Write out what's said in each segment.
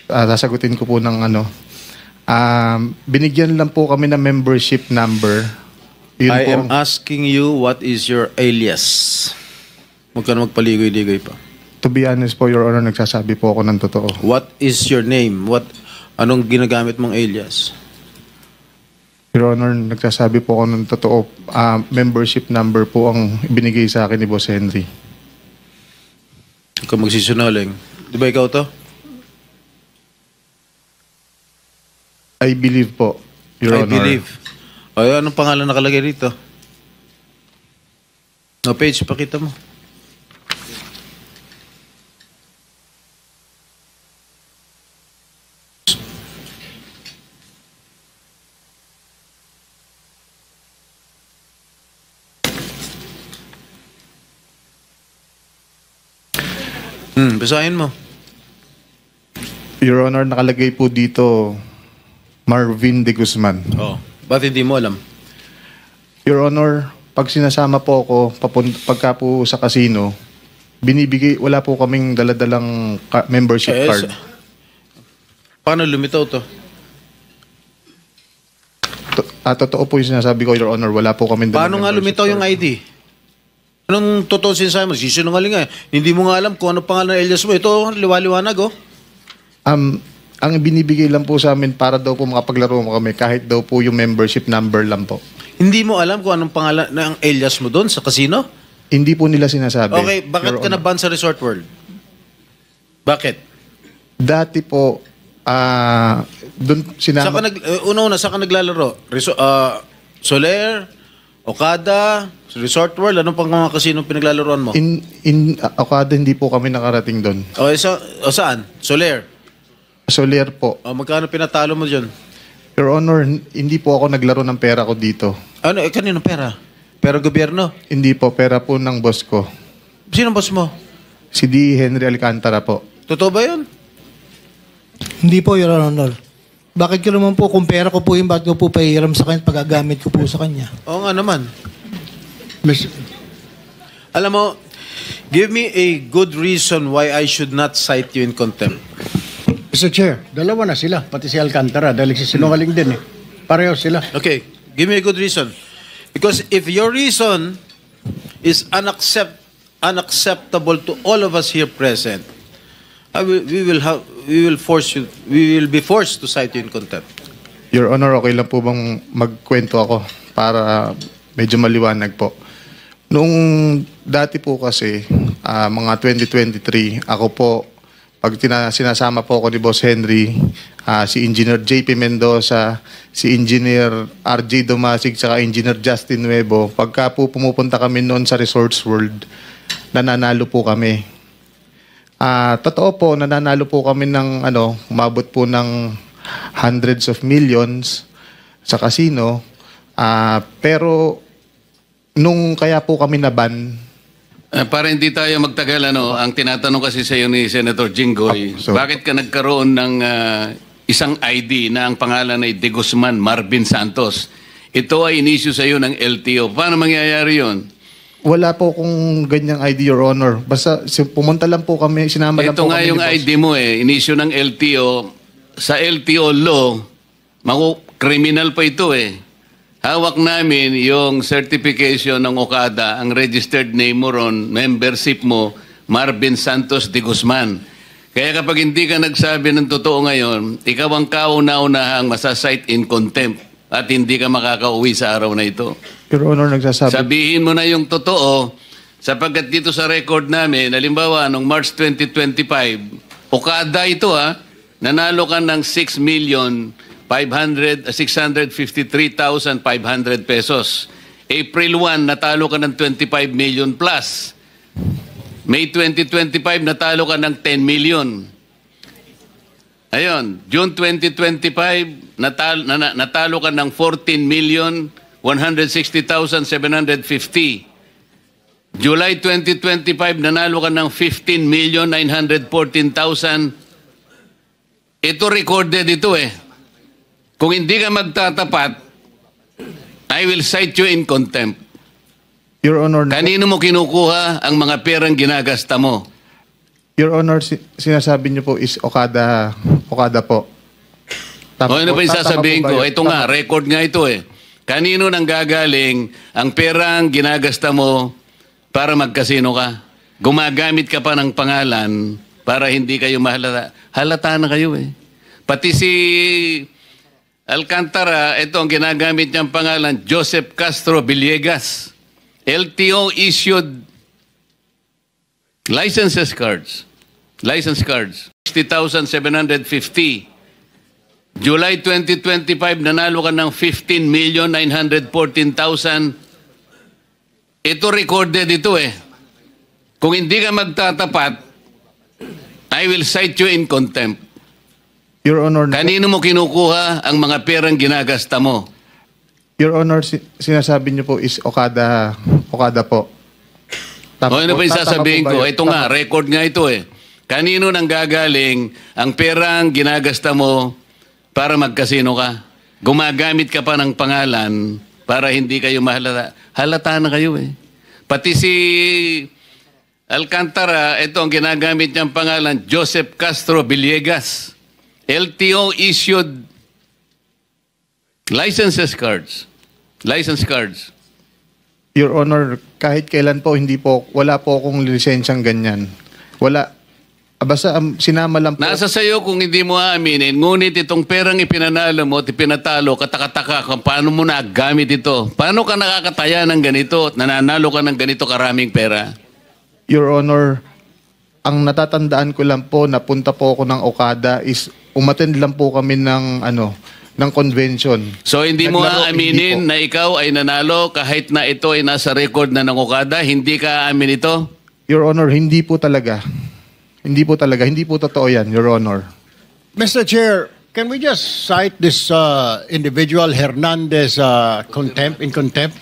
Sasagutin ko po ng ano. Binigyan lang po kami ng membership number. Yun I po, am asking you, what is your alias? Huwag ka na magpaligoy-ligoy pa. to be honest po, Your Honor, nagsasabi po ako ng totoo. What is your name? Anong ginagamit mong alias? Your Honor, nagsasabi po ako ng totoo. Membership number po ang binigay sa akin ni Boss Henry. Huwag ka magsisinungaling. Di ba ikaw to? I believe po, Your I Honor. believe. O, anong pangalan nakalagay rito? No, page, pakita mo. Basahin mo. Your Honor, nakalagay po dito Marvin de Guzman. Oh. Ba't hindi mo alam? Your Honor, pag sinasama po ako pagka po sa casino, wala po kaming daladalang membership card. Paano lumitaw to? Totoo po yung sinasabi ko, Your Honor, wala po kaming Paano nga lumitaw yung ID? Anong totoo sinasabi mo? Sisinungaling nga. Hindi mo nga alam kung ano pangalan ng alias mo. Ito, liwaliwanag oh. Ang binibigay lang po sa amin para daw po makapaglaro mo kami kahit daw po yung membership number lang po. Hindi mo alam kung anong pangalan ng alias mo doon sa casino? Hindi po nila sinasabi. Okay, bakit Your ka Honor. na-ban sa Resort World? Bakit? Dati po, doon sinama... Una-una, saan ka naglalaro? Soler? Okada? Resort World? Anong pang mga casino pinaglalaroan mo? Okada, hindi po kami nakarating doon. Saan? Soler? Soler po. Magkano pinatalo mo dyan? Your Honor, hindi po ako naglaro ng pera ko dito. Ano? Kanino pera? Pera gobyerno? Hindi po, pera po ng boss ko. Sino boss mo? Si D. Henry Alcantara po. Totoo ba yun? Hindi po, Your Honor. Bakit ko naman po, kung pera ko po yung bakit ko po pahiram sa kanya, pagagamit ko po sa kanya. Oo nga naman. Alam mo, give me a good reason why I should not cite you in contempt. Mr. Chair, dalawa na sila, pati si Alcantara, dahil sinungaling din eh. Pareho sila. Okay, give me a good reason. Because if your reason is unacceptable to all of us here present, we will be forced to cite you in contempt. Your Honor, okay lang po bang magkwento ako para medyo maliwanag po? Noong dati po kasi, mga 2023, ako po, pag sinasama po ako ni Boss Henry, si Engineer JP Mendoza, si Engineer RJ Domasig, saka Engineer Justin Nuevo, pagka po pumupunta kami noon sa Resorts World, nananalo po kami. Totoo po, nananalo po kami ng umabot po ng hundreds of millions sa casino. Pero nung kaya po kami naban, para hindi tayo magtagal, ang tinatanong kasi sa iyo ni Senator Jinggoy, bakit ka nagkaroon ng isang ID na ang pangalan ay De Guzman Marvin Santos? Ito ay inisyu sa iyo ng LTO. Paano mangyayari yon? wala po kung ganyang ID, Your Honor. Basta pumunta lang po kami, sinama lang Ito po nga kami yung ni Boss. ID mo inisyu ng LTO. Sa LTO law, criminal pa ito Hawak namin yung certification ng Okada, ang registered name mo ron, membership mo, Marvin Santos de Guzman. Kaya kapag hindi ka nagsabi ng totoo ngayon, ikaw ang kauna-unahang masasite in contempt at hindi ka makakauwi sa araw na ito. Your Honor, nagsasabi. Sabihin mo na yung totoo, sapagkat dito sa record namin, halimbawa, noong March 2025, Okada ito nanalo ka ng 653,500 pesos. April 1, natalo ka ng 25 million plus. May 2025, natalo ka ng 10 million. Ayun, June 2025, natalo ka ng 14,160,750. July 2025, nanalo ka ng 15,914,000. Ito recorded ito Kung hindi ka magtatapat, I will cite you in contempt. Your Honor, Kanino mo kinukuha ang mga perang ginagasta mo? Your Honor, sinasabi niyo po is Okada po. O ano ba yung tama sasabihin po ba ko? yun? Ito nga, record nga ito eh. Kanino nang gagaling ang perang ginagasta mo para magkasino ka? Gumagamit ka pa ng pangalan para hindi kayo mahalata. Halata na kayo eh. Pati si Alcantara, ito ang ginagamit niyang pangalan, Joseph Castro Villegas. LTO issued license cards. 60,750. July 2025, nanalo ka ng 15,914,000. Ito recorded ito eh. Kung hindi ka magtatapat, I will cite you in contempt. Your Honor, Kanino mo kinukuha ang mga perang ginagasta mo? Your Honor, sinasabi niyo po is Okada po. O ano ba yung sasabihin tama po ko? ba yun? Ito nga, record nga ito eh. Kanino nang gagaling ang perang ginagasta mo para magkasino ka? Gumagamit ka pa ng pangalan para hindi kayo mahalata. Halata na kayo eh. Pati si Alcantara, ito ang ginagamit niyang pangalan, Joseph Castro Villegas. LTO issued license cards. Your Honor, kahit kailan po, wala po akong lisensyang ganyan. Wala. Basta sinama lang po. Nasa sayo kung hindi mo aaminin, ngunit itong perang ipinanalo mo at ipinatalo, katakataka kung paano mo nagamit ito. Paano ka nakakataya ng ganito at nananalo ka ng ganito karaming pera? Your Honor, ang natatandaan ko lang po, napunta po ako ng Okada is umattend lang po kami ng convention. So hindi mo Naglaro, aaminin hindi po. na ikaw ay nanalo kahit na ito ay nasa record na ng Okada? Hindi ka aamin ito? Your Honor, hindi po talaga. Hindi po totoo yan, Your Honor. Mr. Chair, can we just cite this individual Hernandez in contempt,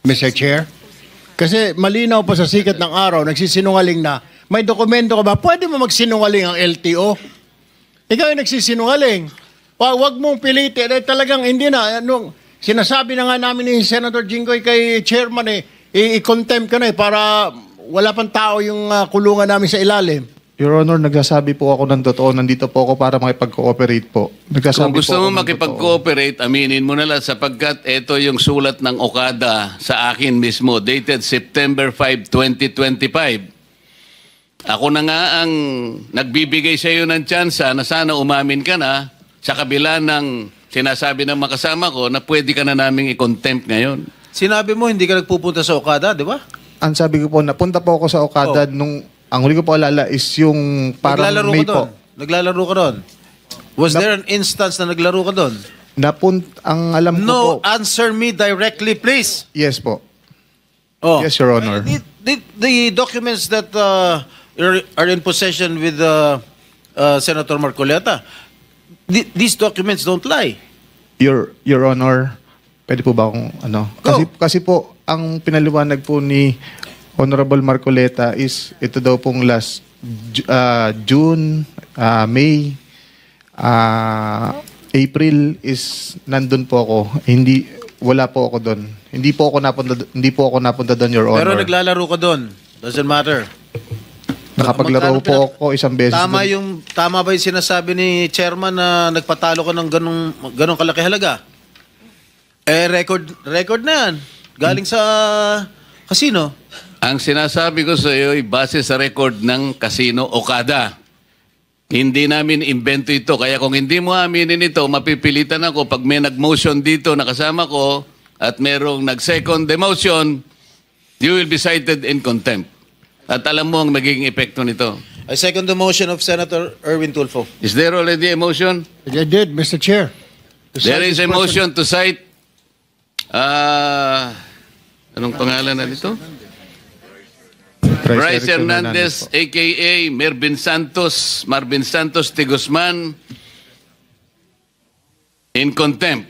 Mr. Chair? Kasi malinaw pa sa sikat ng araw, nagsisinungaling na, may dokumento ka ba? Pwede mo magsinungaling ang LTO? Ikaw ay nagsisinungaling. Wag mong pilitin. Talagang hindi na. Sinasabi na nga namin ni Senator Jinggoy kay Chairman i-contempt ka na para wala pang tao yung kulungan namin sa ilalim. Your Honor, nagsasabi po ako ng totoo. Nandito po ako para makipag-cooperate po. Nagsasabi Kung gusto po ako mo ng makipag-cooperate, aminin mo na lang sapagkat ito yung sulat ng Okada sa akin mismo, dated September 5, 2025. Ako na nga ang nagbibigay sa iyo ng tsansa na sana umamin ka na sa kabila ng sinasabi ng makasama ko na pwede ka na naming i-contempt ngayon. Sinabi mo hindi ka nagpupunta sa Okada, di ba? Ang sabi ko po, napunta po ako sa Okada nung, ang huli ko po alala is yung parang Naglalaro May ka doon. po. Naglalaro ka doon. Was there an instance na naglaro ka doon? Ang alam ko No, po, answer me directly, please. yes po. Oh. Yes, Your Honor. The documents that are in possession with Senator Marcoleta, these documents don't lie. Your Honor, pwede po ba akong Go. Kasi po, ang pinaliwanag po ni Honorable Marcoleta is ito daw pong last June, May, April is nandun po ako. Wala po ako doon. Hindi po ako napunta doon, Your Honor. Pero naglalaro ka doon. Doesn't matter. Nakapaglaro Magkano po ako isang beses. doon. Tama ba yung sinasabi ni Chairman na nagpatalo ka ng ganong kalaki halaga? Record na yan. Galing sa casino. Ang sinasabi ko sa iyo ay base sa record ng Casino Okada. Hindi namin invento ito. Kaya kung hindi mo aminin ito, mapipilitan ako pag may nag-motion dito na kasama ko at merong nag-second demotion, you will be cited in contempt. At alam mo ang magiging epekto nito. I second the motion of Senator Erwin Tulfo. Is there already a motion? I did, Mr. Chair. There is a motion to cite anong pangalan na dito? Bryce Hernandez, a.k.a. Marvin Santos de Guzman, in contempt.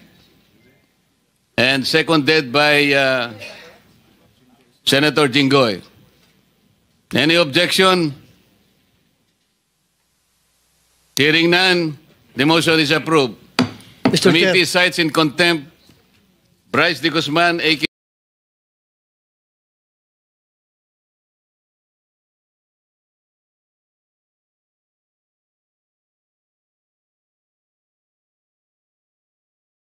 And seconded by Senator Jinggoy. Any objection? Hearing none, the motion is approved. Mr. Chair. Committee cites in contempt Bryce de Guzman, a.k.a.